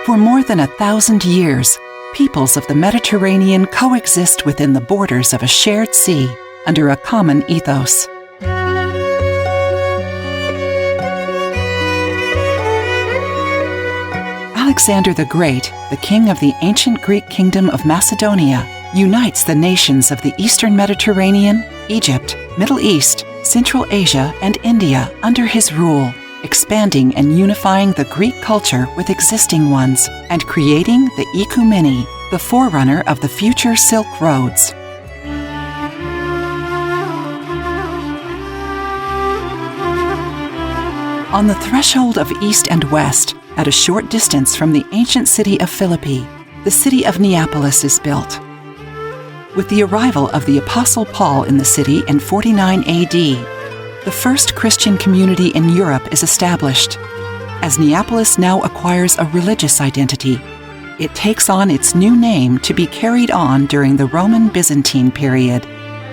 For more than 1,000 years, peoples of the Mediterranean coexist within the borders of a shared sea under a common ethos. Alexander the Great, the king of the ancient Greek kingdom of Macedonia, unites the nations of the Eastern Mediterranean, Egypt, Middle East, Central Asia, and India under his rule, expanding and unifying the Greek culture with existing ones, and creating the Ecumene, the forerunner of the future Silk Roads. On the threshold of East and West, at a short distance from the ancient city of Philippi, the city of Neapolis is built. With the arrival of the Apostle Paul in the city in 49 AD, the first Christian community in Europe is established. As Neapolis now acquires a religious identity, it takes on its new name to be carried on during the Roman-Byzantine period,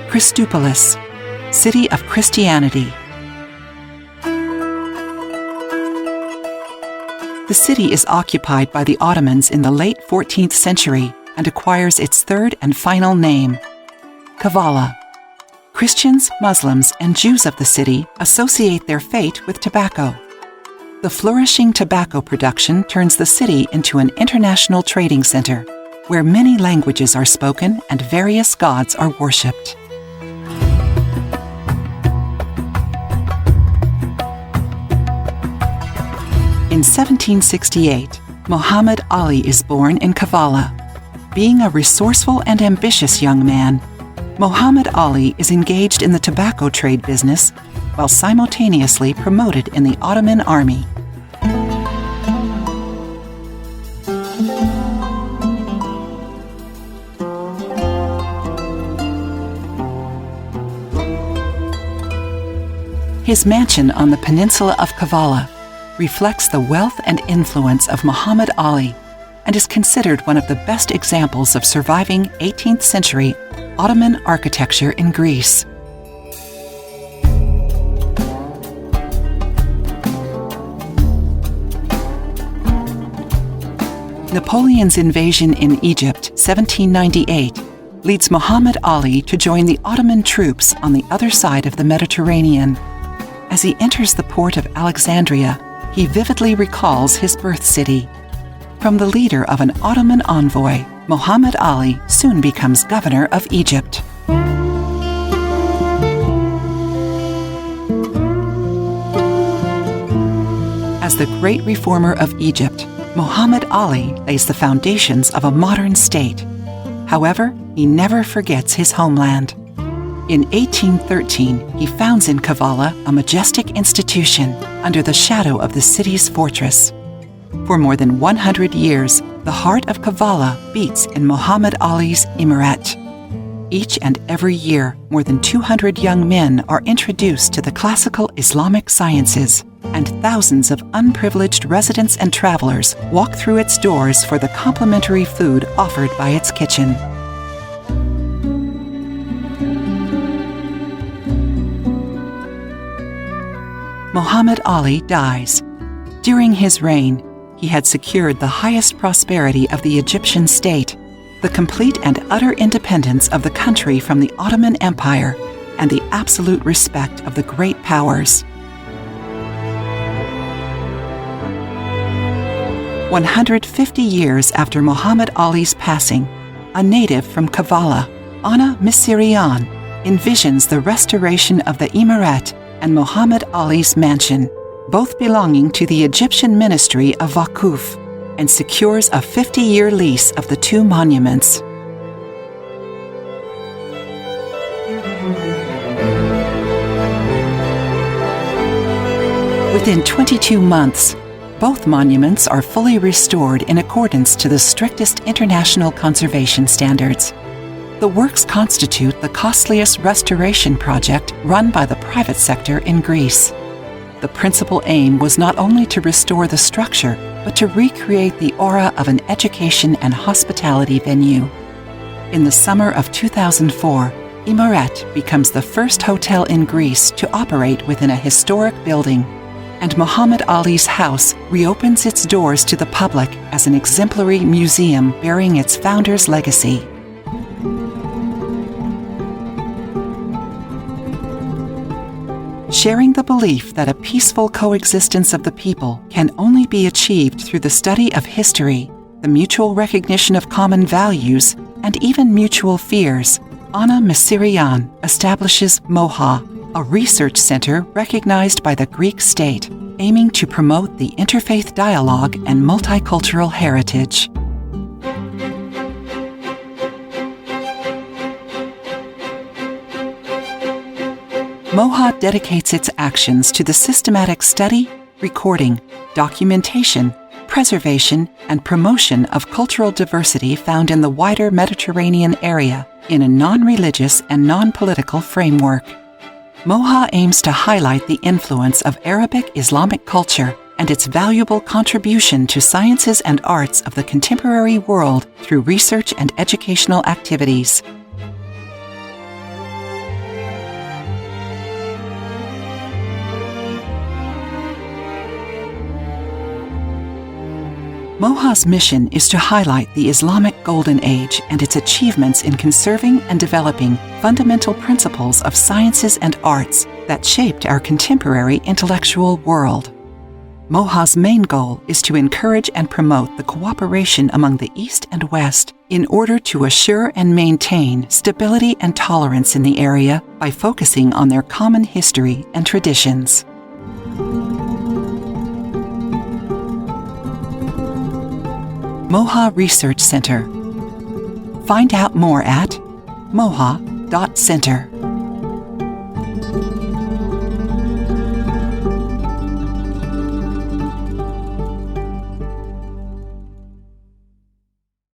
Christopolis, City of Christianity. The city is occupied by the Ottomans in the late 14th century and acquires its third and final name, Kavala. Christians, Muslims, and Jews of the city associate their fate with tobacco. The flourishing tobacco production turns the city into an international trading center, where many languages are spoken and various gods are worshipped. In 1768, Muhammad Ali is born in Kavala. Being a resourceful and ambitious young man, Muhammad Ali is engaged in the tobacco trade business while simultaneously promoted in the Ottoman army. His mansion on the peninsula of Kavala reflects the wealth and influence of Muhammad Ali and is considered one of the best examples of surviving 18th century Ottoman architecture in Greece. Napoleon's invasion in Egypt, 1798, leads Muhammad Ali to join the Ottoman troops on the other side of the Mediterranean. As he enters the port of Alexandria, he vividly recalls his birth city. From the leader of an Ottoman envoy, Muhammad Ali soon becomes governor of Egypt. As the great reformer of Egypt, Muhammad Ali lays the foundations of a modern state. However, he never forgets his homeland. In 1813, he founds in Kavala a majestic institution under the shadow of the city's fortress. For more than 100 years, the heart of Kavala beats in Muhammad Ali's Imarat. Each and every year, more than 200 young men are introduced to the classical Islamic sciences, and thousands of unprivileged residents and travelers walk through its doors for the complimentary food offered by its kitchen. Muhammad Ali dies. During his reign, he had secured the highest prosperity of the Egyptian state, the complete and utter independence of the country from the Ottoman Empire, and the absolute respect of the great powers. 150 years after Muhammad Ali's passing, a native from Kavala, Ana Misirian, envisions the restoration of the Imarat and Muhammad Ali's mansion, both belonging to the Egyptian Ministry of Waqf, and secures a 50-year lease of the two monuments. Within 22 months, both monuments are fully restored in accordance to the strictest international conservation standards. The works constitute the costliest restoration project run by the private sector in Greece. The principal aim was not only to restore the structure, but to recreate the aura of an education and hospitality venue. In the summer of 2004, Imarat becomes the first hotel in Greece to operate within a historic building. and Muhammad Ali's house reopens its doors to the public as an exemplary museum bearing its founder's legacy. Sharing the belief that a peaceful coexistence of the people can only be achieved through the study of history, the mutual recognition of common values, and even mutual fears, Ana Messirian establishes MOHA, a research center recognized by the Greek state, aiming to promote the interfaith dialogue and multicultural heritage. MOHA dedicates its actions to the systematic study, recording, documentation, preservation, and promotion of cultural diversity found in the wider Mediterranean area in a non-religious and non-political framework. MOHA aims to highlight the influence of Arabic Islamic culture and its valuable contribution to sciences and arts of the contemporary world through research and educational activities. MOHA's mission is to highlight the Islamic Golden Age and its achievements in conserving and developing fundamental principles of sciences and arts that shaped our contemporary intellectual world. MOHA's main goal is to encourage and promote the cooperation among the East and West in order to assure and maintain stability and tolerance in the area by focusing on their common history and traditions. MOHA Research Center. Find out more at moha.center.